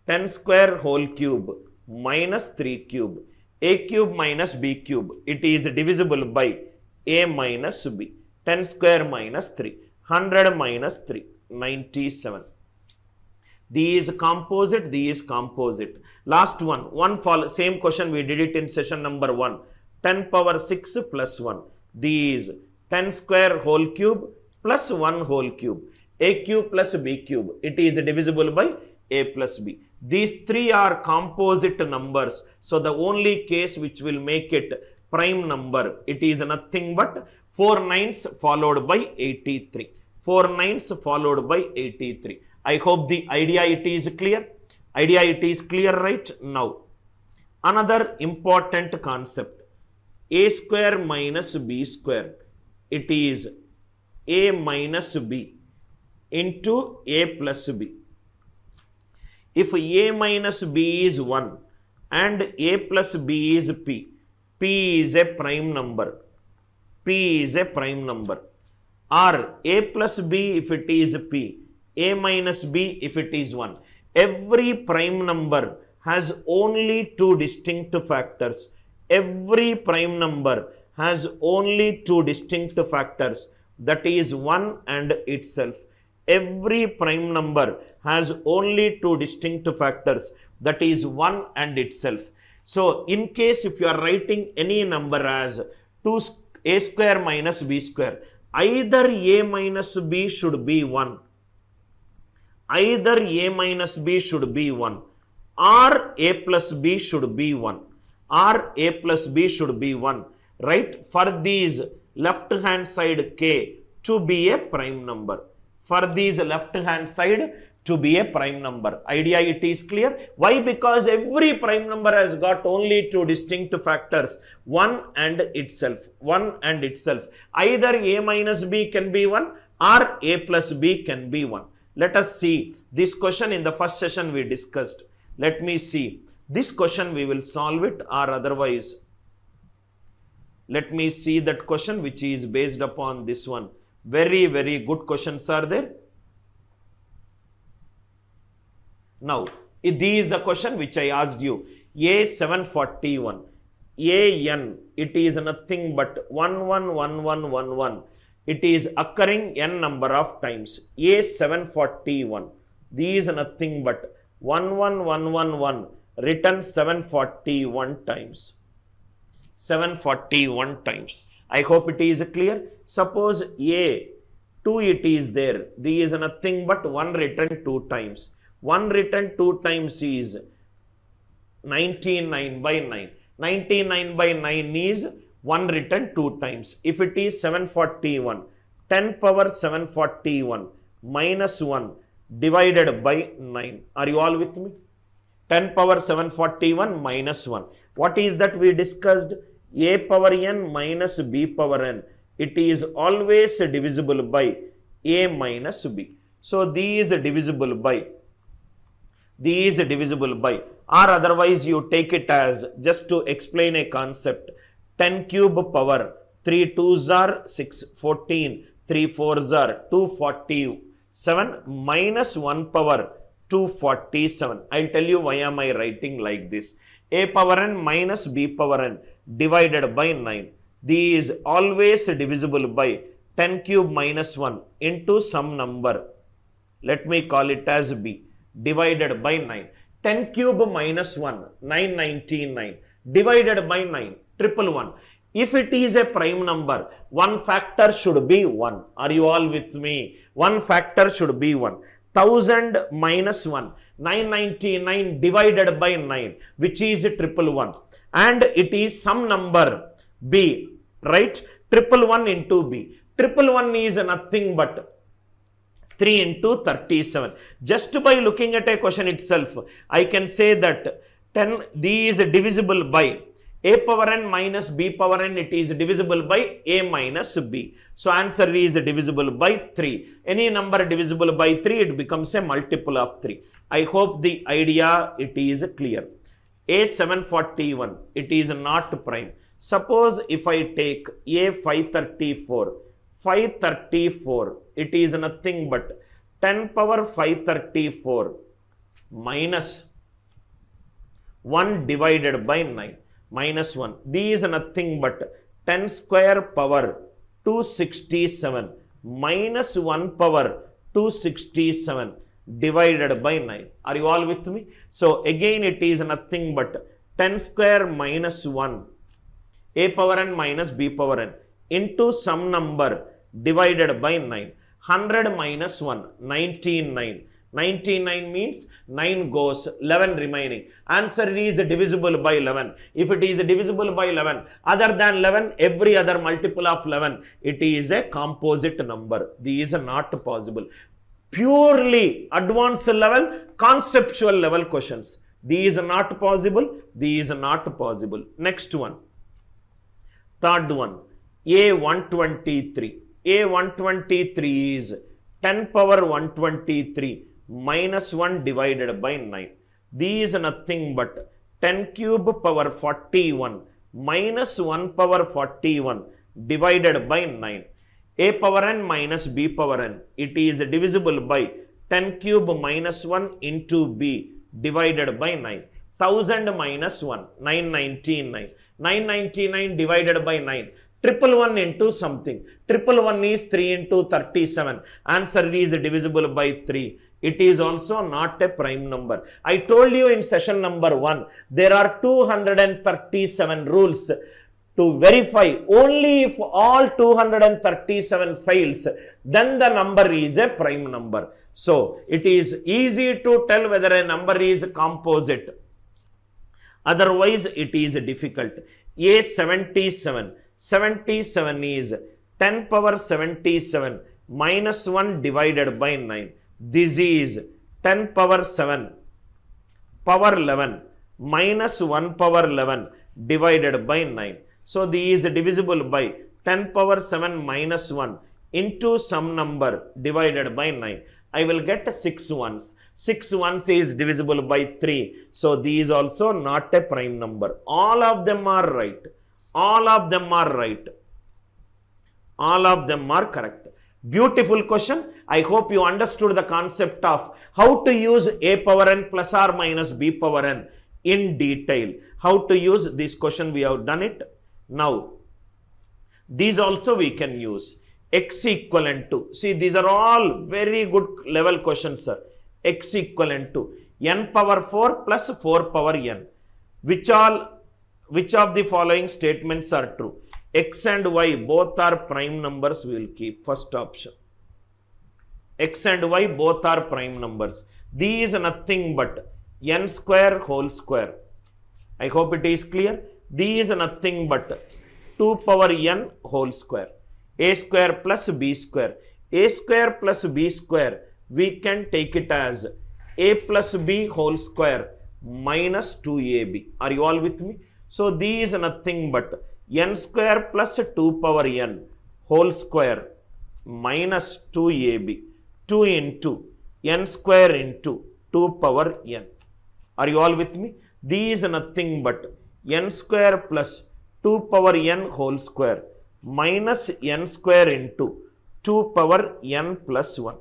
S1: 10 square whole cube minus 3 cube. A cube minus b cube. It is divisible by a minus b. 10 square minus 3. 100 minus 3. 97. These composite, these composite. Last one, same question we did it in session number 1. 10 power 6 plus 1. These 10 square whole cube plus 1 whole cube. A cube plus b cube. It is divisible by a plus b. These three are composite numbers. So the only case which will make it prime number, it is nothing but 4 nines followed by 83. 4 nines followed by 83. I hope the idea it is clear. Idea it is clear right now. Another important concept. A square minus b square. It is a minus b into a plus b. If a minus b is 1 and a plus b is p, p is a prime number. P is a prime number. Or a plus b if it is p, a minus b if it is 1. Every prime number has only two distinct factors. Every prime number has only two distinct factors, that is 1 and itself. Every prime number has only two distinct factors, that is 1 and itself. So in case if you are writing any number as a square minus b square, either a minus b should be 1. Either a minus b should be 1 or a plus b should be 1 or a plus b should be 1, right? For these left hand side k to be a prime number. For these left hand side to be a prime number. Idea it is clear? Why? Because every prime number has got only two distinct factors, 1 and itself. 1 and itself. Either a minus b can be 1 or a plus b can be 1. Let us see this question. In the first session we discussed. Let me see this question, we will solve it, or otherwise let me see that question which is based upon this one. Very, very good questions are there. Now, this is the question which I asked you. A741, AN, it is nothing but 111111. It is occurring n number of times. A741, this is nothing but 11111 written 741 times. 741 times. I hope it is clear. Suppose A2 it is there. This is nothing but 1 written 2 times. 1 written 2 times is 99 by 9. 99 by 9 is 1 written 2 times. If it is 741, 10 power 741 minus 1 divided by 9. Are you all with me? 10 power 741 minus 1. What is that we discussed? A power n minus b power n. It is always divisible by a minus b. So these divisible by. These divisible by, or otherwise you take it as, just to explain a concept, 10 cube power 3 2s are 6, 14, 3 4s are 247 minus 1 power 247. I'll tell you why am I writing like this. A power n minus b power n divided by 9. These always divisible by 10 cube minus 1 into some number. Let me call it as b, divided by 9. 10 cube minus 1, 999, divided by 9, 111. If it is a prime number, one factor should be 1. Are you all with me? One factor should be 1. 1000 minus 1, 999 divided by 9, which is 111. And it is some number b, right? 111 into b. 111 is nothing but 3 into 37. Just by looking at a question itself, I can say that 10, these divisible by a power n minus b power n, it is divisible by a minus b. So answer is divisible by 3. Any number divisible by 3, it becomes a multiple of 3. I hope the idea it is clear. A741, it is not prime. Suppose if I take A534, 534, it is nothing but 10 power 534 minus 1 divided by 9, minus 1. These is nothing but 10 square power 267 minus 1 power 267 divided by 9. Are you all with me? So again it is nothing but 10 square minus 1 a power n minus b power n into some number divided by 9. 100 minus 1, 99. 99 means 9 goes, 11 remaining. Answer is divisible by 11. If it is divisible by 11, other than 11, every other multiple of 11, it is a composite number. These are not possible. Purely advanced level, conceptual level questions. These are not possible. These are not possible. Next one. Third one. A123. A123 is 10 power 123 minus 1 divided by 9. These are nothing but 10 cube power 41 minus 1 power 41 divided by 9. A power n minus b power n. It is divisible by 10 cube minus 1 into b divided by 9. 1000 minus 1, 999. 999 divided by 9. 111 into something. 111 is 3 into 37. Answer is divisible by 3. It is also not a prime number. I told you in session number 1, there are 237 rules to verify. Only if all 237 fails, then the number is a prime number. So it is easy to tell whether a number is composite. Otherwise, it is difficult. A77. 77 is 10 power 77 minus 1 divided by 9. This is 10 power 7 power 11 minus 1 power 11 divided by 9. So these is divisible by 10 power 7 minus 1 into some number divided by 9. I will get 6 ones. 6 ones is divisible by 3. So these also not a prime number. All of them are right. All of them are right. All of them are correct. Beautiful question. I hope you understood the concept of how to use a power n plus or minus b power n in detail. How to use this question, we have done it. Now, these also we can use. X equivalent to, see, these are all very good level questions, sir. X equivalent to n power 4 plus 4 power n. Which of the following statements are true? X and y both are prime numbers, we will keep first option. X and y both are prime numbers. These are nothing but n square whole square. I hope it is clear. These are nothing but 2 power n whole square. A square plus b square. A square plus b square, we can take it as a plus b whole square minus 2ab. Are you all with me? So these are nothing but n square plus 2 power n whole square minus 2ab. 2 into n square into 2 power n. Are you all with me? These are nothing but n square plus 2 power n whole square minus n square into 2 power n plus 1.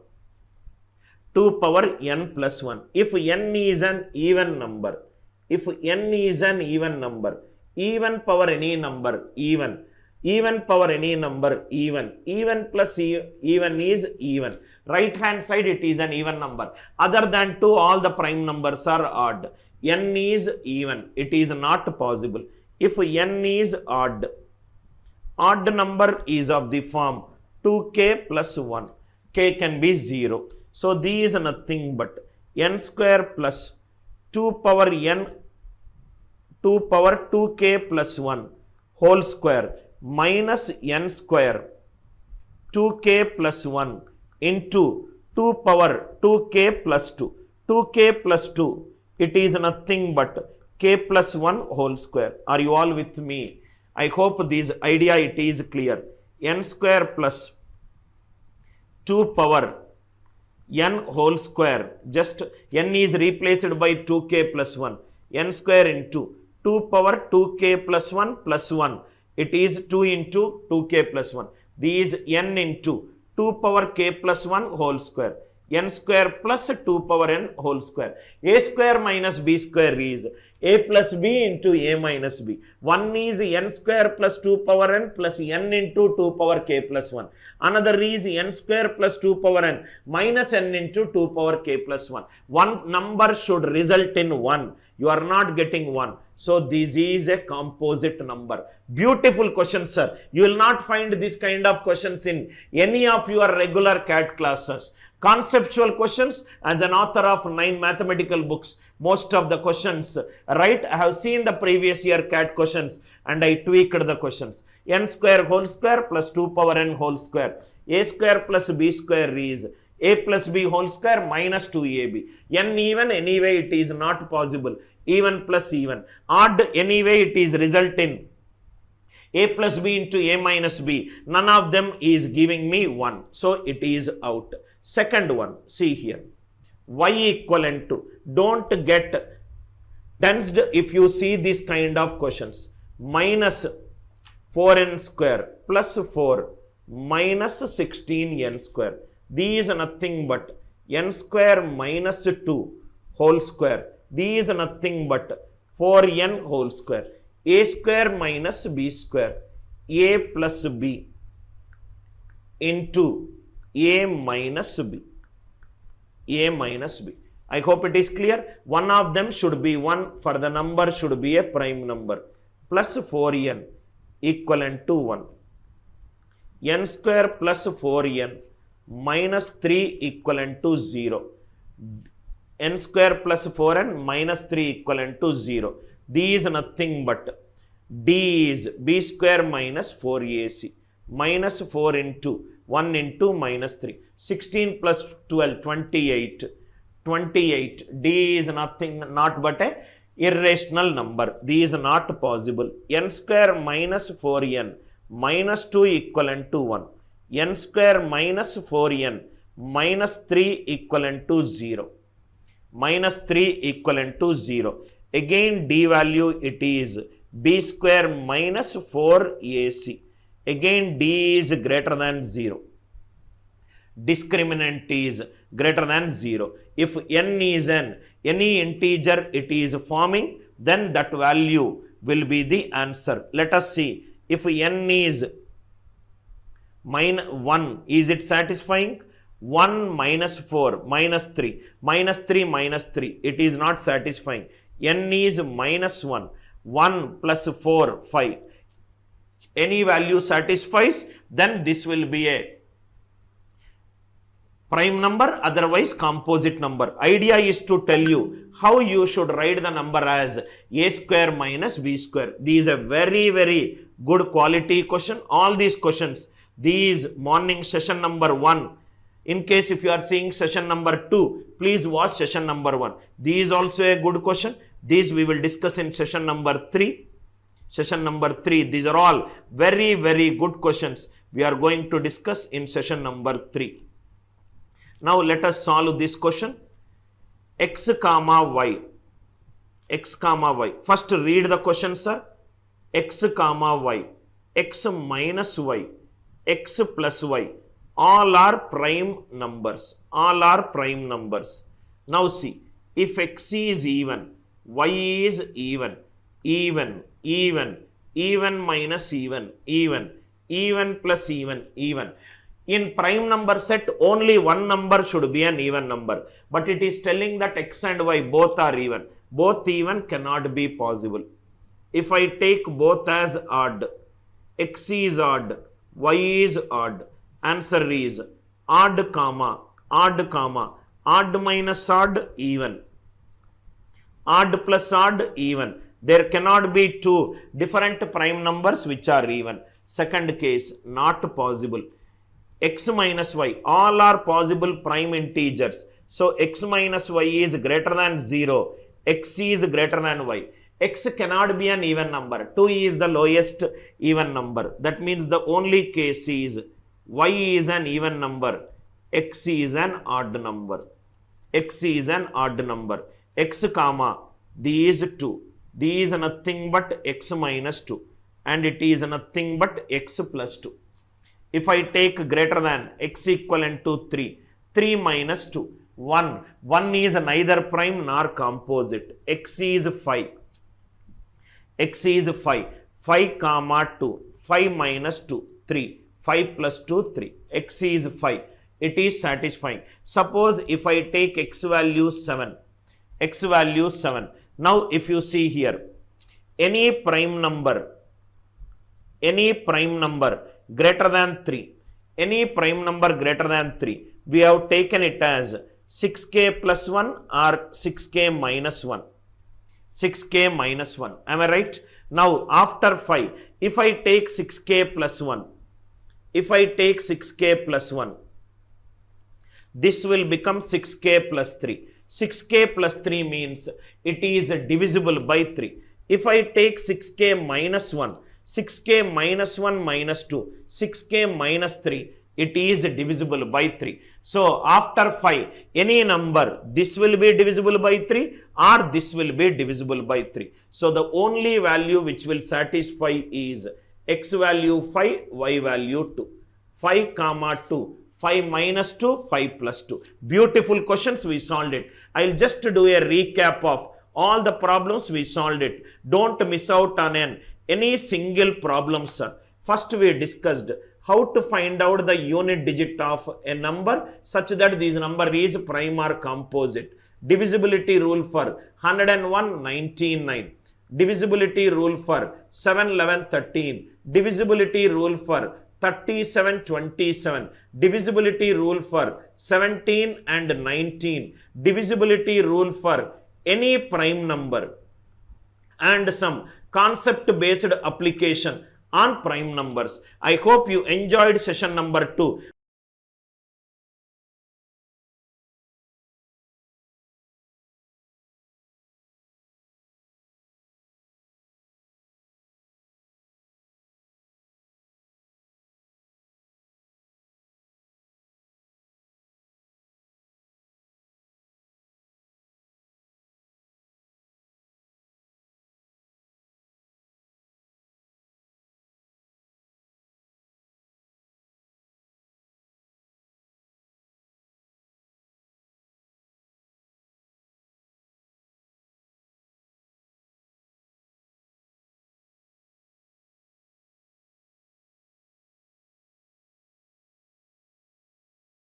S1: 2 power n plus 1. If n is an even number, even power any number, even power any number, even plus even is even. Right hand side it is an even number. Other than 2, all the prime numbers are odd. N is even, it is not possible. If n is odd number is of the form 2k plus 1. K can be 0. So these are nothing but n square plus 2 power n 2 power 2k plus 1 whole square minus n square 2k plus 1 into 2 power 2k plus 2. 2k plus 2, it is nothing but k plus 1 whole square. Are you all with me? I hope this idea it is clear. N square plus 2 power n whole square, just n is replaced by 2k plus 1. N square into 2 power 2k plus 1 plus 1. It is 2 into 2k plus 1. These n into 2 power k plus 1 whole square. N square plus 2 power n whole square. A square minus b square is a plus b into a minus b. One is n square plus 2 power n plus n into 2 power k plus 1. Another is n square plus 2 power n minus n into 2 power k plus 1. One number should result in 1. You are not getting 1. So this is a composite number. Beautiful question, sir. You will not find this kind of questions in any of your regular CAT classes. Conceptual questions, as an author of 9 mathematical books, most of the questions, right? I have seen the previous year CAT questions and I tweaked the questions. N square whole square plus 2 power n whole square. A square plus b square is a plus b whole square minus 2ab. N even, anyway it is not possible. Even plus even. Odd, anyway it is result in a plus b into a minus b. None of them is giving me 1. So it is out. Second one, see here. Y equivalent to. Don't get tensed if you see this kind of questions. Minus 4n square plus 4 minus 16n square. These are nothing but n square minus 2 whole square. These are nothing but 4n whole square. A square minus b square. A plus b into a minus b. A minus b. I hope it is clear. One of them should be 1, for the number should be a prime number. Plus 4n equivalent to 1. N square plus 4n minus 3 equivalent to 0. N square plus 4n minus 3 equivalent to 0. These are nothing but d is b square minus 4ac minus 4 into 1 into minus 3. 16 plus 12, 28. 28. D is nothing, not but a irrational number. D is not possible. N square minus 4n minus 2 equivalent to 1. N square minus 4n minus 3 equivalent to 0. Minus 3 equivalent to 0. Again D value it is B square minus 4AC. Again D is greater than 0. Discriminant is greater than 0. If n is any integer it is forming, then that value will be the answer. Let us see. If n is minus 1, is it satisfying? 1 minus 4 minus 3 minus 3 minus 3, it is not satisfying. N is minus 1, 1 plus 4, 5. Any value satisfies, then this will be a prime number, otherwise composite number. Idea is to tell you how you should write the number as a square minus b square. This is a very, very good quality question. All these questions, these morning session number 1. In case if you are seeing session number 2, please watch session number 1. This is also a good question. These we will discuss in session number 3. Session number 3. These are all very, very good questions we are going to discuss in session number 3. Now let us solve this question. X comma y. X comma y. First read the question, sir. X comma y. X minus y. X plus y. All are prime numbers. All are prime numbers. Now see. If x is even, y is even, even minus even plus even. In prime number set, only one number should be an even number. But it is telling that x and y both are even. Both even cannot be possible. If I take both as odd, x is odd, y is odd, answer is odd comma, odd minus odd, even. Odd plus odd, even. There cannot be two different prime numbers which are even. Second case, not possible. X minus y, all are possible prime integers. So x minus y is greater than 0, x is greater than y. X cannot be an even number. 2 is the lowest even number. That means the only case is y is an even number, x is an odd number. X is an odd number. X comma, this is 2. This is nothing but x minus 2. And it is nothing but x plus 2. If I take greater than, x equivalent to 3, 3 minus 2, 1. 1 is neither prime nor composite. X is 5. X is 5. 5 comma 2. 5 minus 2, 3. 5 plus 2, 3. X is 5. It is satisfying. Suppose if I take x value 7. X value 7. Now if you see here, any prime number greater than 3, any prime number greater than 3, we have taken it as 6k plus 1 or 6k minus 1. 6k minus 1. Am I right? Now after 5, if I take 6k plus 1, this will become 6k plus 3. 6k plus 3 means it is divisible by 3. If I take 6k minus 1, 6k minus 1 minus 2, 6k minus 3, it is divisible by 3. So after 5, any number, this will be divisible by 3 or this will be divisible by 3. So the only value which will satisfy is x value 5, y value 2. 5 comma 2. 5 minus 2, 5 plus 2. Beautiful questions, we solved it. I'll just do a recap of all the problems we solved it. Don't miss out on any single problem, sir. First we discussed how to find out the unit digit of a number such that this number is prime or composite. Divisibility rule for 101, 99. Divisibility rule for 7, 11, 13. Divisibility rule for 37, 27. Divisibility rule for 17 and 19. Divisibility rule for any prime number. And some concept based application on prime numbers. I hope you enjoyed session number 2.